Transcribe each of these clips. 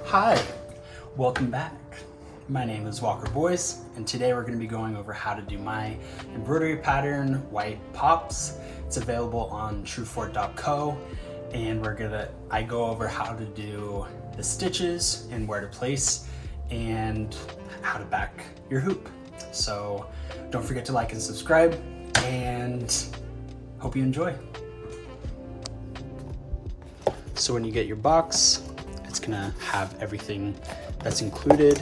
Hi, welcome back. My name is Walker Boyce, and today we're going to be going over how to do my embroidery pattern, White Pops. It's available on truefort.co, and I go over how to do the stitches and where to place and how to back your hoop. So don't forget to like and subscribe, and hope you enjoy. So when you get your box, it's gonna have everything that's included.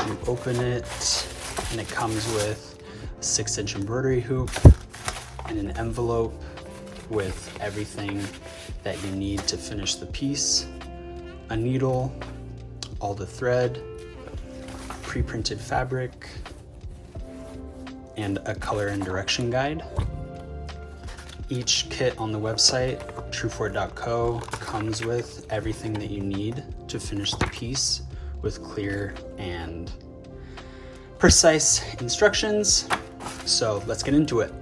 You open it and it comes with a 6-inch embroidery hoop and an envelope with everything that you need to finish the piece, a needle, all the thread, pre-printed fabric, and a color and direction guide. Each kit on the website, truefort.co, comes with everything that you need to finish the piece with clear and precise instructions. So let's get into it.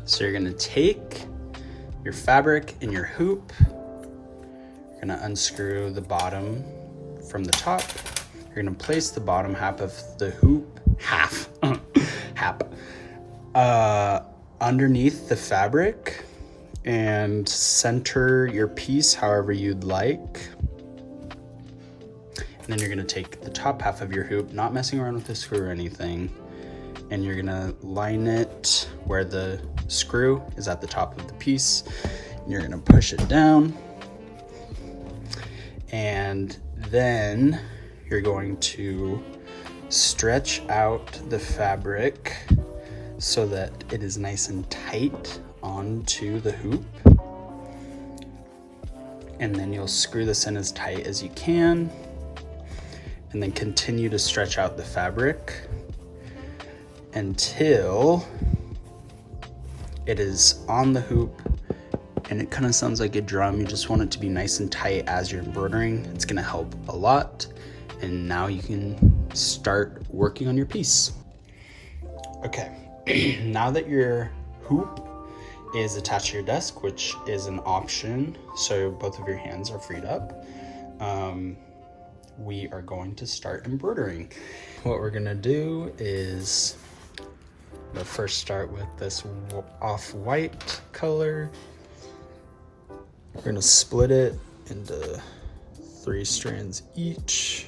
So you're gonna take your fabric and your hoop. You're gonna unscrew the bottom from the top. You're gonna place the bottom half of the hoop, underneath the fabric and center your piece however you'd like. And then you're gonna take the top half of your hoop, not messing around with the screw or anything, and you're gonna line it where the screw is at the top of the piece. And you're gonna push it down. And then you're going to stretch out the fabric so that it is nice and tight onto the hoop. And then you'll screw this in as tight as you can, and then continue to stretch out the fabric until it is on the hoop. And it kind of sounds like a drum. You just want it to be nice and tight as you're embroidering. It's gonna help a lot. And now you can start working on your piece. Okay. Now that your hoop is attached to your desk, which is an option, so both of your hands are freed up, we are going to start embroidering. What we're gonna do is first start with this off-white color. We're gonna split it into 3 strands each.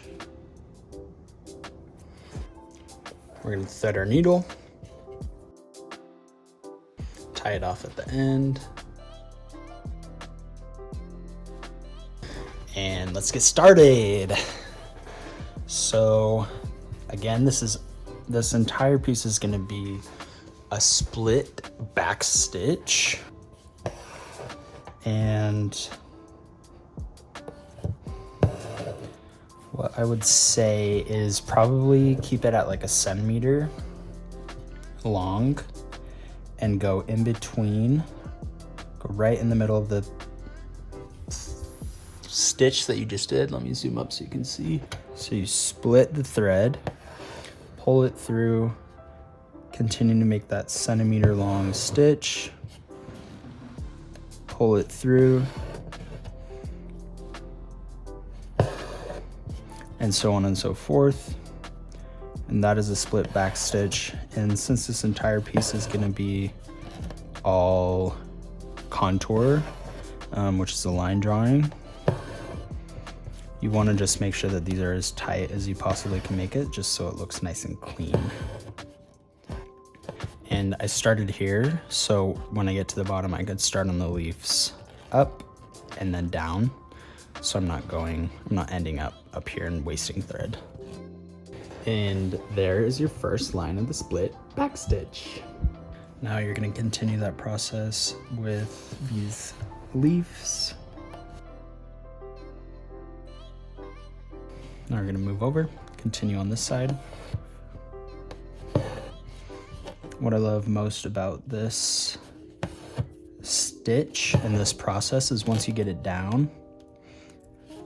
We're gonna thread our needle, tie it off at the end, and let's get started. So again, this entire piece is going to be a split back stitch, and what I would say is probably keep it at like a centimeter long and go in between, go right in the middle of the stitch that you just did. Let me zoom up so you can see. So you split the thread, pull it through, continue to make that centimeter long stitch, pull it through, and so on and so forth. And that is a split back stitch. And since this entire piece is going to be all contour, which is a line drawing, you want to just make sure that these are as tight as you possibly can make it, just so it looks nice and clean. And I started here, so when I get to the bottom, I could start on the leaves up and then down, so I'm not ending up here and wasting thread. And there is your first line of the split back stitch. Now you're going to continue that process with these leaves. Now we're going to move over, continue on this side. What I love most about this stitch and this process is once you get it down,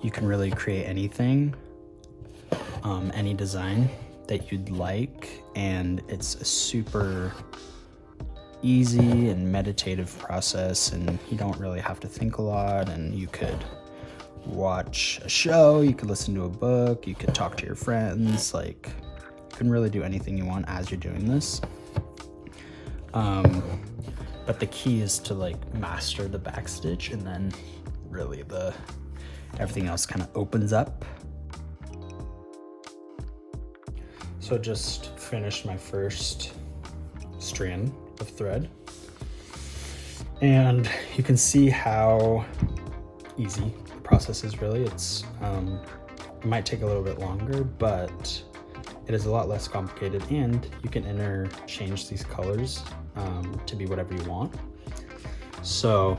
you can really create anything, any design that you'd like, and it's a super easy and meditative process, and you don't really have to think a lot, and you could watch a show, you could listen to a book, you could talk to your friends, like you can really do anything you want as you're doing this. But the key is to like master the back stitch, and then really everything else kind of opens up. So just finished my first strand of thread, and you can see how easy the process is. Really, it might take a little bit longer, but it is a lot less complicated, and you can interchange these colors to be whatever you want. So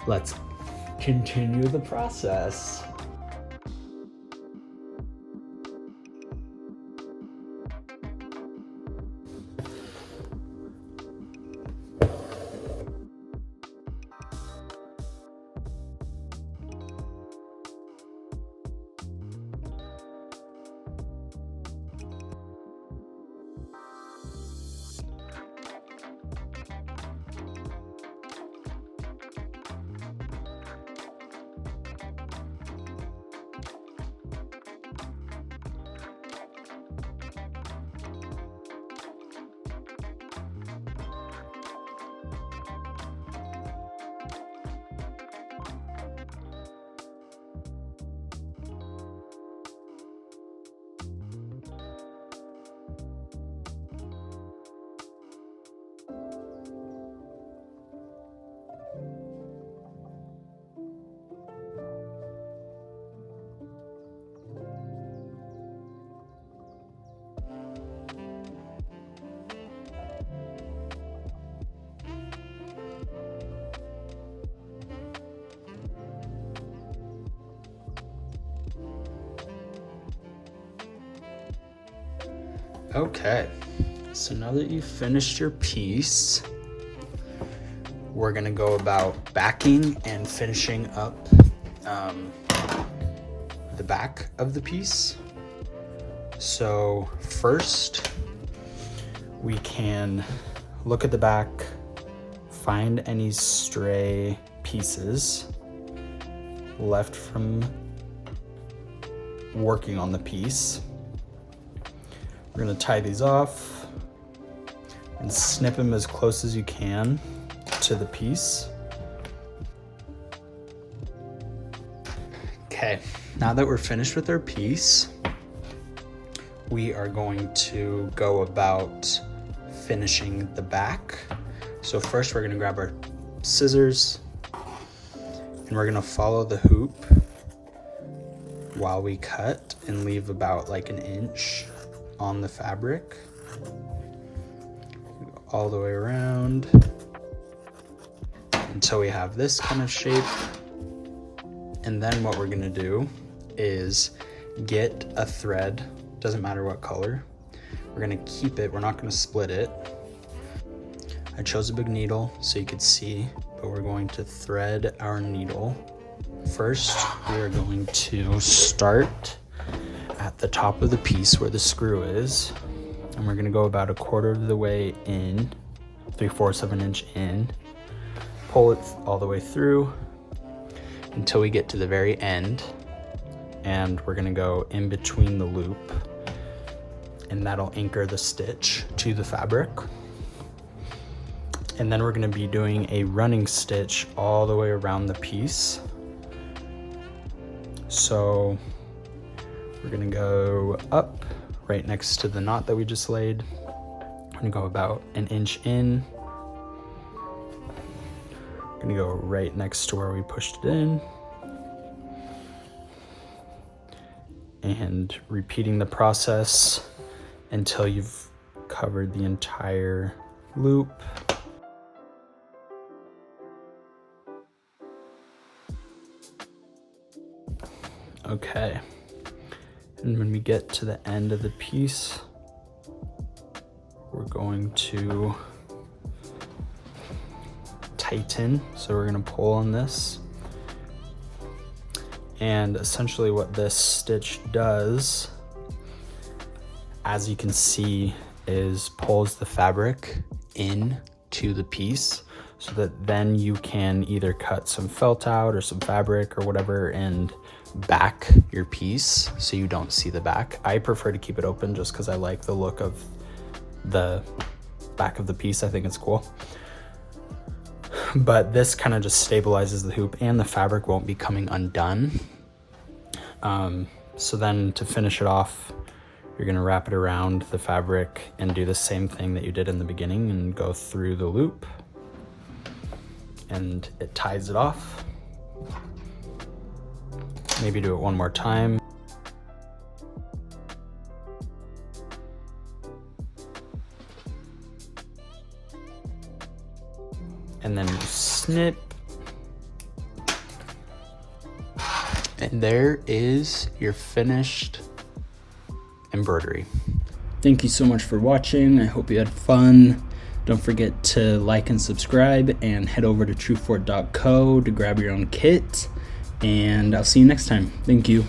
let's continue the process. Okay, so now that you've finished your piece, we're gonna go about backing and finishing up the back of the piece. So first, we can look at the back, find any stray pieces left from working on the piece. We're gonna tie these off and snip them as close as you can to the piece. Okay, now that we're finished with our piece, we are going to go about finishing the back. So first we're gonna grab our scissors and we're gonna follow the hoop while we cut and leave about like an inch on the fabric, all the way around until we have this kind of shape. And then what we're gonna do is get a thread, doesn't matter what color. We're gonna keep it, we're not gonna split it. I chose a big needle so you could see, but we're going to thread our needle. First, we are going to start at the top of the piece where the screw is, and we're gonna go about 1/4 of the way in, 3/4 of an inch in, pull it all the way through until we get to the very end, and we're gonna go in between the loop, and that'll anchor the stitch to the fabric. And then we're gonna be doing a running stitch all the way around the piece. So we're gonna go up right next to the knot that we just laid. I'm gonna go about an inch in. I'm gonna go right next to where we pushed it in. And repeating the process until you've covered the entire loop. Okay. And when we get to the end of the piece, we're going to tighten. So we're going to pull on this. And essentially what this stitch does, as you can see, is pulls the fabric in to the piece. so that then you can either cut some felt out or some fabric or whatever and back your piece so you don't see the back. I prefer to keep it open just because I like the look of the back of the piece. I think it's cool. But this kind of just stabilizes the hoop and the fabric won't be coming undone. So then to finish it off, you're gonna wrap it around the fabric and do the same thing that you did in the beginning and go through the loop, and it ties it off. Maybe do it one more time. And then you snip. And there is your finished embroidery. Thank you so much for watching. I hope you had fun. Don't forget to like and subscribe, and head over to truefort.co to grab your own kit. And I'll see you next time. Thank you.